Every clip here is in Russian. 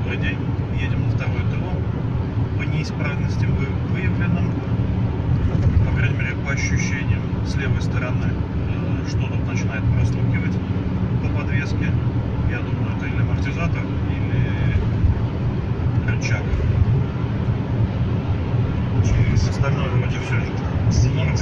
Добрый день. Едем на второе ТО. По неисправностям выявленным, по крайней мере по ощущениям, с левой стороны что-то начинает простукивать по подвеске. Я думаю, это или амортизатор, или рычаг. Остальное вроде все в норме.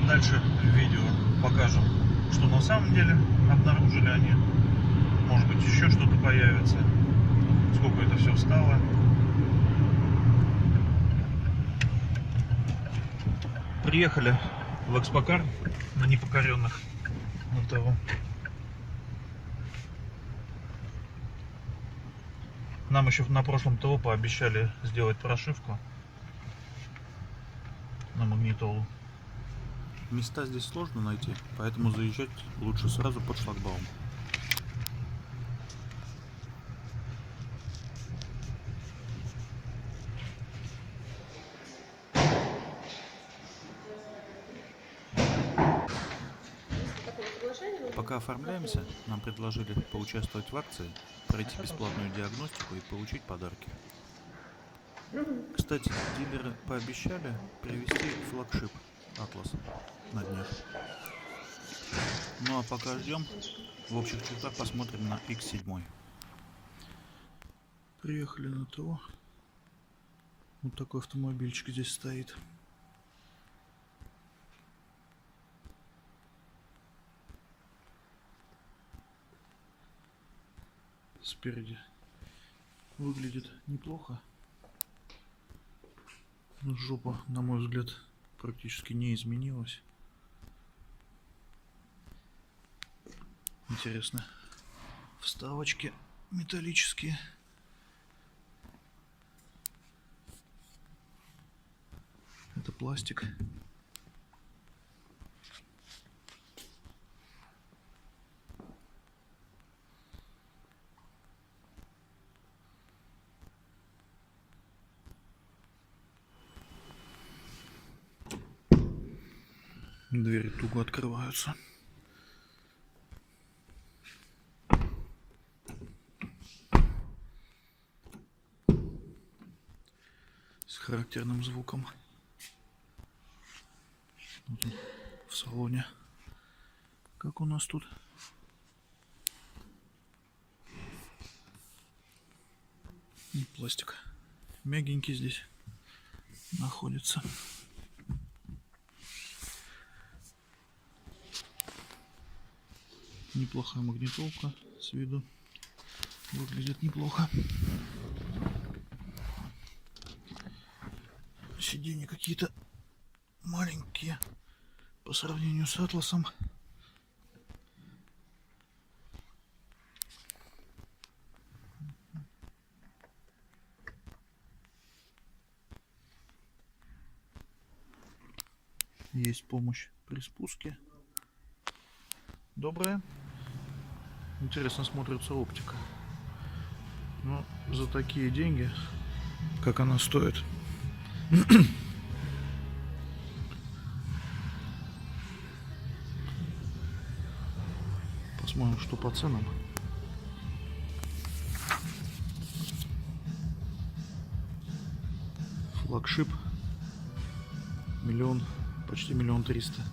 Дальше в видео покажем, что на самом деле обнаружили они. Может быть, еще что-то появится. Сколько это все встало. Приехали в Экспокар на непокоренных на ТО. Нам еще на прошлом ТО пообещали сделать прошивку на магнитолу. Места здесь сложно найти, поэтому заезжать лучше сразу под шлагбаум. Пока оформляемся, нам предложили поучаствовать в акции, пройти бесплатную диагностику и получить подарки. Кстати, дилеры пообещали привезти флагшип Atlas на днях. Ну а пока ждем, в общих чертах посмотрим на X7. Приехали на ТО. Вот такой автомобильчик здесь стоит. Спереди выглядит неплохо. Но жопа, на мой взгляд, практически не изменилась. Интересно. Вставочки металлические. Это пластик. Двери туго открываются. С характерным звуком. Вот он в салоне. Как у нас тут? Пластик мягенький здесь находится. Неплохая магнитолка с виду. Выглядит неплохо. Сиденья какие-то маленькие по сравнению с Атласом. Есть помощь при спуске. Добрая. Интересно смотрится оптика. Но за такие деньги, как она стоит, посмотрим, что по ценам. Флагшип миллион, почти 1 300 000.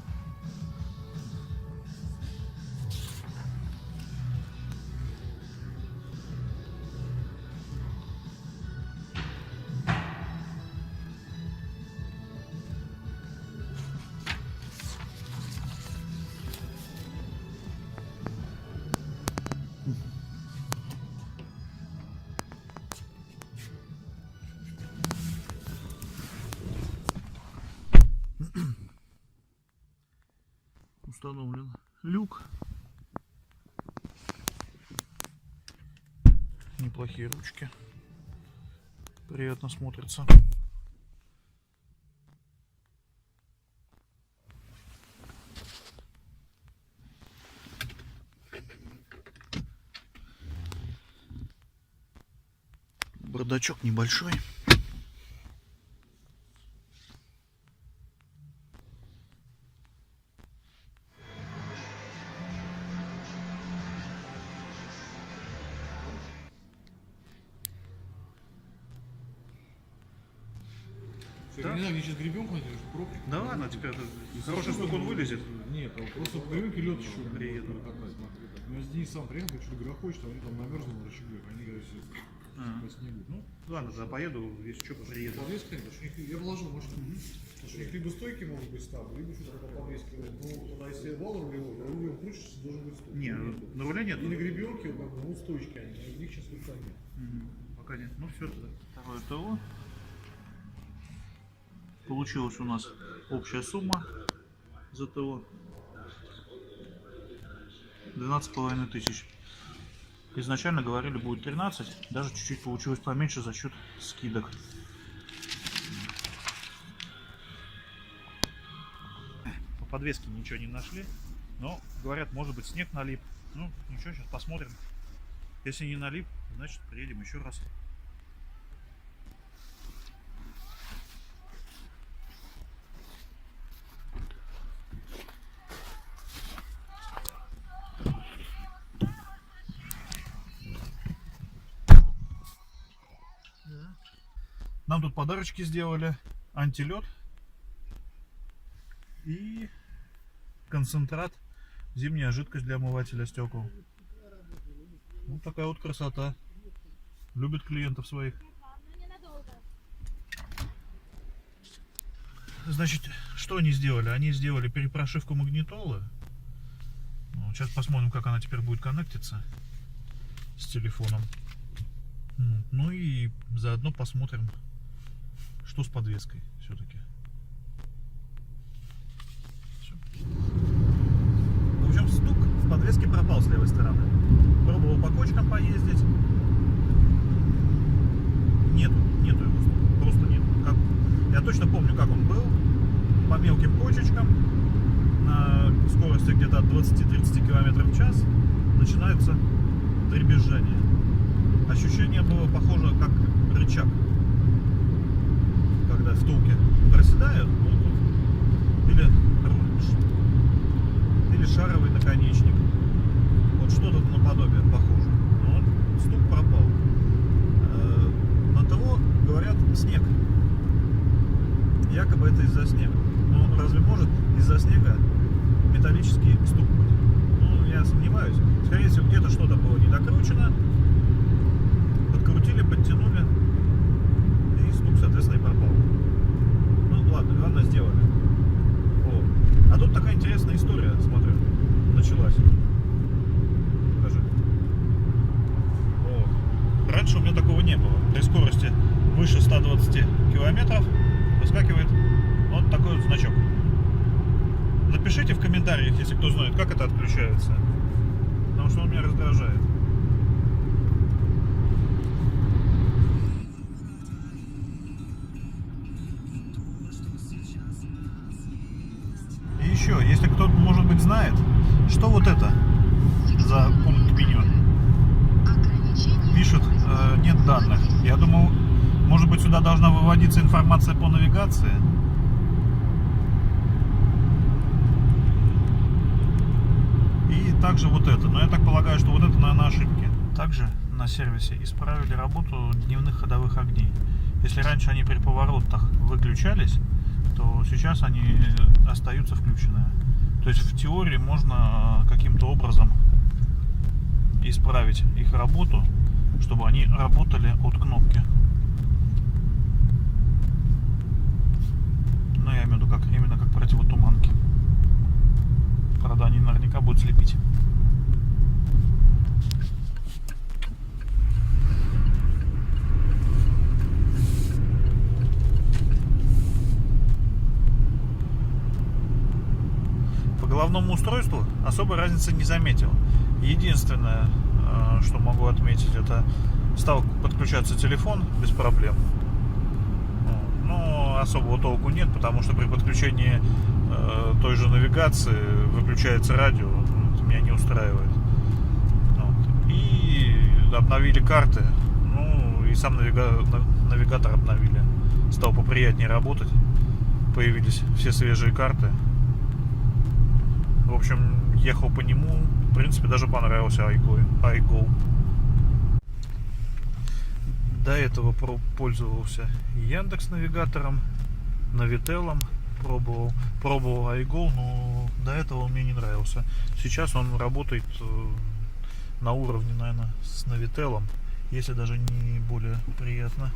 Установлен люк. Неплохие ручки. Приятно смотрится. Бардачок небольшой. Да? Не знаю, где сейчас гребенка, пробки. Да ладно, теперь хороший стук он вылезет. Нет, просто по гребенке лед еще Приеду. катать. У меня Денис сам приехал, что-то грохочет, а они там намерзли на рычаге. Они говорят, по снегу. Ну, Ладно, да, поеду, если что, приеду. подвеска, потому что у них, я положил, может, потому что у них либо стойки могут быть там, либо что-то по подвеске. Ну, а если вал рулевой, то рулем крутишься, должен быть стойк. Не, на руле нет. И на гребенке, как бы, ну, стойчки они, но у них сейчас ручка нет. Пока нет. Ну все тогда. Второе ТО. Получилась у нас общая сумма за ТО 12,5 тысяч. Изначально говорили будет 13, даже чуть-чуть получилось поменьше за счет скидок. По подвеске ничего не нашли, но говорят, может быть снег налип. Ну ничего, сейчас посмотрим. Если не налип, значит приедем еще раз. Нам тут подарочки сделали, антилед и концентрат, зимняя жидкость для омывателя стекол. Вот такая вот красота. Любит клиентов своих. Значит, что они сделали? Они сделали перепрошивку магнитолы. Вот, сейчас посмотрим, как она теперь будет коннектиться с телефоном. Ну и заодно посмотрим, что с подвеской все-таки. В общем, стук в подвеске пропал с левой стороны. Пробовал по кочкам поездить. Нету его стука. Просто нет. Я точно помню, как он был. По мелким кочечкам на скорости где-то от 20-30 км в час начинается дребезжание. Ощущение было похоже как рычаг, когда втулки проседают, или шаровый наконечник. Вот что-то наподобие похоже. Но стук пропал. На ТО говорят снег. Якобы это из-за снега. Но разве может из-за снега металлический стук быть? Ну, я сомневаюсь. Скорее всего, где-то что-то было не докручено. Подкрутили, подтянули. И стук, соответственно, и пропал. Ну, ладно, главное сделали. Вот. А тут такая интересная история, смотрю, началась. Покажи. Вот. Раньше у меня такого не было. При скорости выше 120 километров выскакивает вот такой вот значок. Напишите в комментариях, если кто знает, как это отключается. Потому что он меня раздражает. И еще, если кто-то, может быть, знает, что вот это за пункт меню. Пишет, нет данных. Я думал, может быть, сюда должна выводиться информация по навигации. И также вот это. Но я так полагаю, что вот это, наверное, ошибки. Также на сервисе исправили работу дневных ходовых огней. Если раньше они при поворотах выключались, то сейчас они остаются включенными. То есть в теории можно каким-то образом исправить их работу, чтобы они работали от кнопки. Ну, я имею в виду, как, именно как противотуманки. Правда, они наверняка будут слепить. По головному устройству особой разницы не заметил. Единственное, что могу отметить, это стал подключаться телефон без проблем. Но особого толку нет, потому что при подключении той же навигации выключается радио. Это меня не устраивает. Вот. И обновили карты. Ну и сам навигатор обновили. Стал поприятнее работать. Появились все свежие карты. В общем, ехал по нему. В принципе, даже понравился iGo. До этого пользовался Яндекс навигатором. Навителлом пробовал iGo, но до этого он мне не нравился. Сейчас он работает на уровне, наверное, с Навителлом, если даже не более приятно.